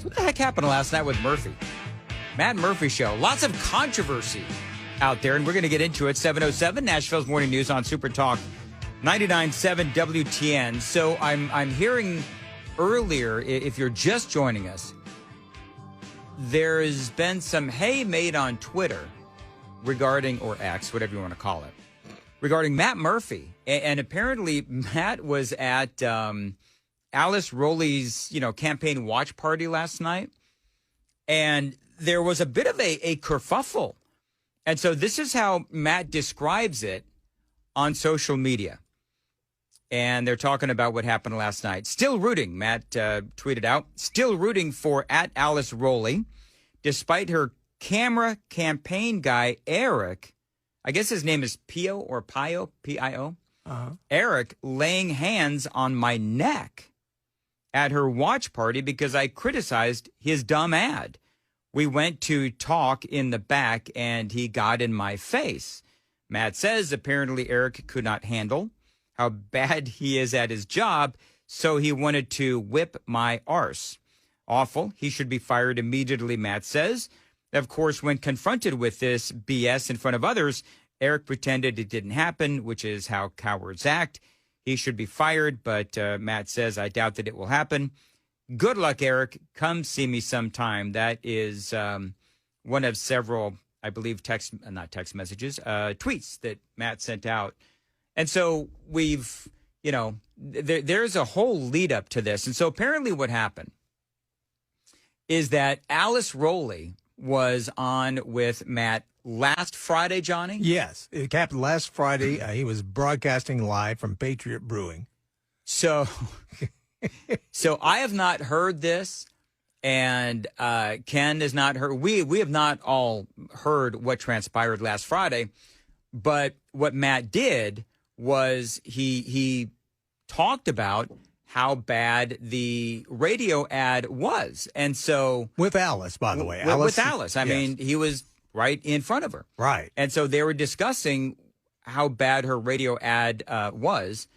What the heck happened last night with Murphy? Matt Murphy show. Lots of controversy out there, and we're going to get into it. 7:07, Nashville's Morning News on Super Talk 99.7 WTN. So I'm hearing earlier, if you're just joining us, there's been some hay made on Twitter regarding, or X, whatever you want to call it, regarding Matt Murphy. And apparently Matt was at Alice Rolli's, campaign watch party last night. And there was a bit of a kerfuffle. And so this is how Matt describes it on social media. And they're talking about what happened last night. Still rooting, Matt tweeted out, still rooting for at Alice Rolli, despite her camera campaign guy, Eric, I guess his name is Pio or Pio, P-I-O, Eric, laying hands on my neck at her watch party because I criticized his dumb ad. We went to talk in the back and he got in my face. Matt says apparently Eric could not handle how bad he is at his job, so he wanted to whip my arse. Awful. He should be fired immediately, Matt says. Of course, when confronted with this BS in front of others, Eric pretended it didn't happen, which is how cowards act. He should be fired, but Matt says, I doubt that it will happen. Good luck, Eric. Come see me sometime. That is one of several, I believe, tweets that Matt sent out. And so we've, there's a whole lead up to this. And so apparently what happened is that Alice Rolli was on with Matt last Friday, Johnny? Yes, it happened last Friday. He was broadcasting live from Patriot Brewing. So I have not heard this, and Ken has not heard. We have not all heard what transpired last Friday, but what Matt did was he talked about how bad the radio ad was. And so with Alice, by the way, with Alice, I mean, he was right in front of her. Right. And so they were discussing how bad her radio ad was.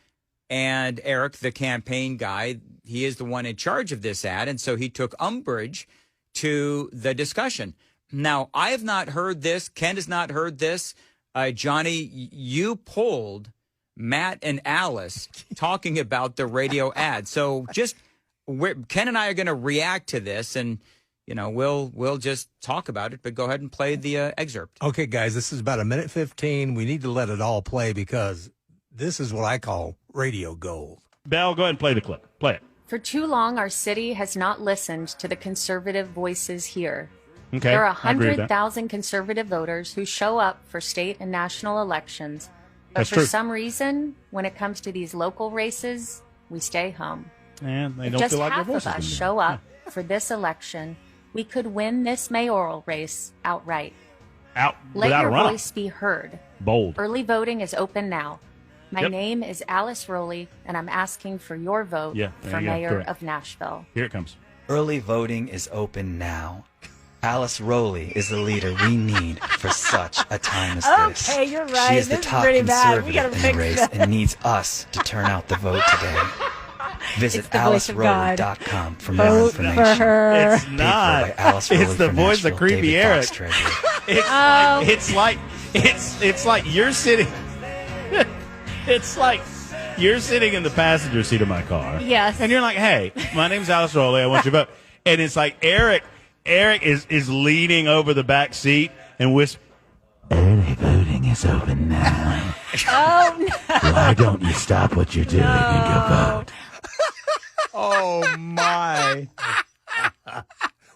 And Eric, the campaign guy, he is the one in charge of this ad. And so he took umbrage to the discussion. Now, I have not heard this. Ken has not heard this. Johnny, you pulled Matt and Alice talking about the radio ad. So Ken and I are going to react to this, and we'll just talk about it. But go ahead and play the excerpt. Okay, guys, this is about 1:15. We need to let it all play because this is what I call radio gold. Belle, go ahead and play the clip. Play it. For too long, our city has not listened to the conservative voices here. Okay, there are I agree with that. 100,000 conservative voters who show up for state and national elections. But That's for true. some reason, when it comes to these local races, we stay home. And they If don't just feel like their half of voices us anymore. show up for this election, we could win this mayoral race outright. Out Let without your a runoff. voice be heard. Bold. Early voting is open now. My Yep. name is Alice Rolli, and I'm asking for your vote Yeah, there for you go. mayor Correct. of Nashville. Here it comes. Early voting is open now. Alice Rolli is the leader we need for such a time as this. Okay, you're right. She is the This is top pretty bad. We conservative gotta in fix the race that. and needs us to turn out the vote today. Visit It's the voice of God. AliceRolli.com for more Vote for information. her. It's Paid for not. by Alice Rolli It's the for voice of Nashville, creepy David Eric. Fox Treasurer. It's like you're sitting. It's like you're sitting in the passenger seat of my car. Yes. And you're like, "Hey, my name's Alice Rolli. I want your vote." And it's like Eric is leaning over the back seat and whispers, "Early voting is open now. Oh, no. Why don't you stop what you're doing and go vote?" Oh, my.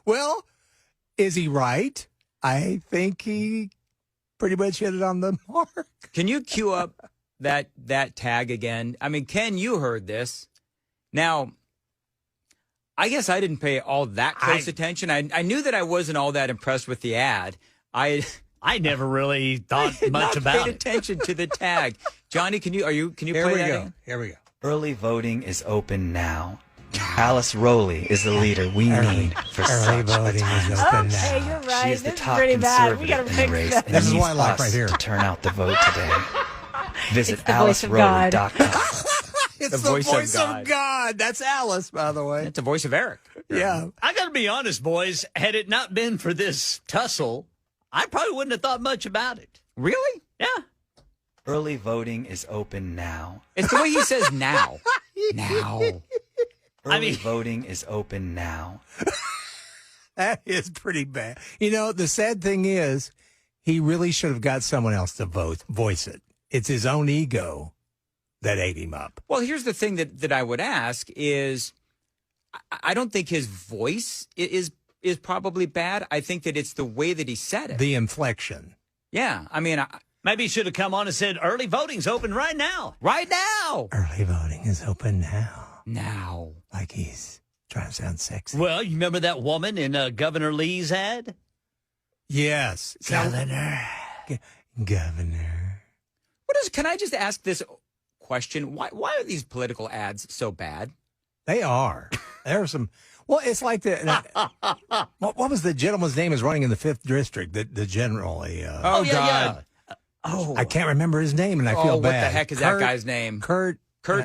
Well, is he right? I think he pretty much hit it on the mark. Can you cue up that tag again? I mean, Ken, you heard this. Now, I guess I didn't pay all that close attention. I knew that I wasn't all that impressed with the ad. I never really thought had much not about paid it. attention to the tag. Johnny, can you Here play we that go. again? Here we go. Early voting is open now. Alice Rolli is the leader we need for Early such a voting time is as open this. now. Okay, you're right. She is the This is top pretty bad. We gotta conservative in fix the race that. and This is needs what I like us right here. to turn out the vote today. Visit It's the voice of God. AliceRolli.com. It's The voice of God. That's Alice, by the way. That's the voice of Eric. Yeah. I got to be honest, boys. Had it not been for this tussle, I probably wouldn't have thought much about it. Really? Yeah. Early voting is open now. It's the way he says now. Now. Early voting is open now. That is pretty bad. You know, the sad thing is, he really should have got someone else to voice it. It's his own ego that ate him up. Well, here's the thing that I would ask is, I don't think his voice is probably bad. I think that it's the way that he said it. The inflection. Yeah. I mean, Maybe he should have come on and said, early voting's open right now. right now. Early voting is open now. Now. Like he's trying to sound sexy. Well, you remember that woman in Governor Lee's ad? Yes. Governor. Governor. Can I just ask this question? Why are these political ads so bad? They are. There are some. Well, it's like what was the gentleman's name is running in the 5th district? The general. Oh, yeah, God. yeah. Oh, I can't remember his name, and I feel what bad. the heck is that guy's name? Kurt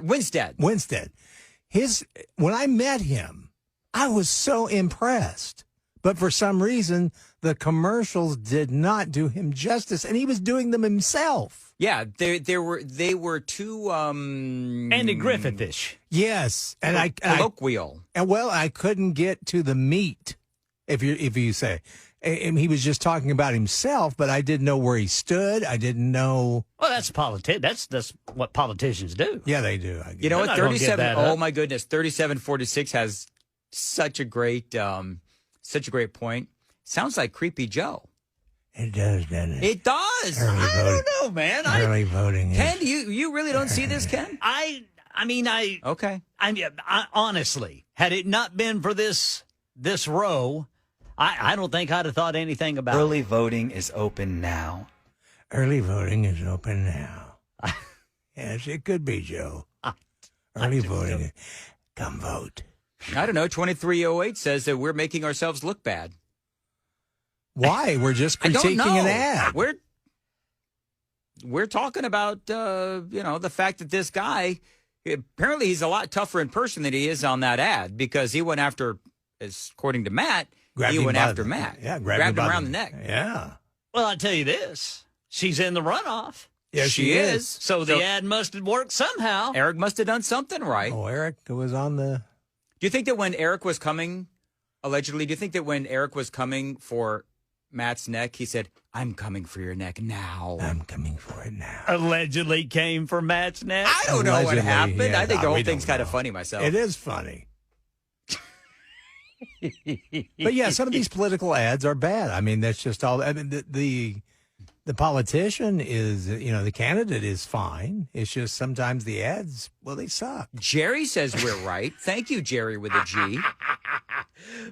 Winstead. Winstead. When I met him, I was so impressed. But for some reason, the commercials did not do him justice, and he was doing them himself. Yeah, they were too Andy Griffithish. Yes, and colloquial. I couldn't get to the meat. If you say, and he was just talking about himself, but I didn't know where he stood. I didn't know. Well, that's That's what politicians do. Yeah, they do. I guess. You know what? They're not gonna get 37. that Oh up. my goodness, 3746 has such a great point. Sounds like Creepy Joe. It does, doesn't it? It does. Early I voting. don't know, man. Early voting. Ken, you really don't see this, Ken? Okay. I honestly, had it not been for this row, I don't think I'd have thought anything about Early it. voting is open now. Early voting is open now. Yes, it could be, Joe. Early voting. Come vote. I don't know. 2308 says that we're making ourselves look bad. Why? We're just I don't critiquing know. an ad. We're talking about the fact that this guy, apparently he's a lot tougher in person than he is on that ad, because he went after, according to Matt, Grabbed he him went by after the- Matt. Yeah, grabbed him by around the neck. Yeah. Well, I'll tell you this. She's in the runoff. Yes, she is. So the ad must have worked somehow. Eric must have done something right. Oh, Eric was on the. Do you think that when Eric was coming, allegedly, do you think that when Eric was coming for Matt's neck, he said, "I'm coming for your neck now"? I'm coming for it now. Allegedly came for Matt's neck. I don't know what Allegedly, happened. yeah, I think the we whole thing's don't kind of know. funny myself. It is funny. But yeah, some of these political ads are bad. I mean, that's just all. I mean, the politician is, the candidate is fine. It's just sometimes the ads, well, they suck. Jerry says we're right. Thank you, Jerry, with a G.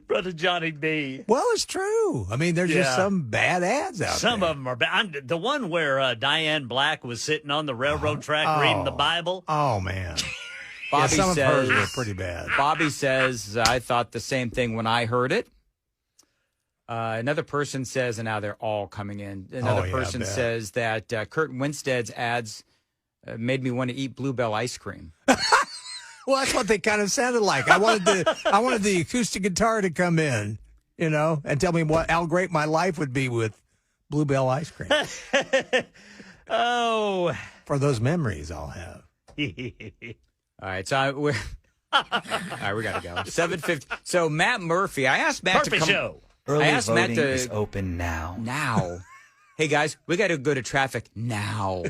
Brother Johnny B. Well, it's true. I mean, there's just Yeah. some bad ads out there. Some of them are bad. The one where Diane Black was sitting on the railroad track reading the Bible. Oh, man. Bobby some of hers says were pretty bad. Bobby says, I thought the same thing when I heard it. Another person says, and now they're all coming in. Another Oh, yeah, I person bet. says that Kurt Winstead's ads made me want to eat Bluebell ice cream. Well, that's what they kind of sounded like. I wanted the acoustic guitar to come in, and tell me how great my life would be with Bluebell ice cream. Oh. For those memories I'll have. All right, so we're all right. We got to go. 7:50. So Matt Murphy, I asked Matt Murphy to come. Show. Early I asked Matt voting to is open now. now. Hey guys, we got to go to traffic now.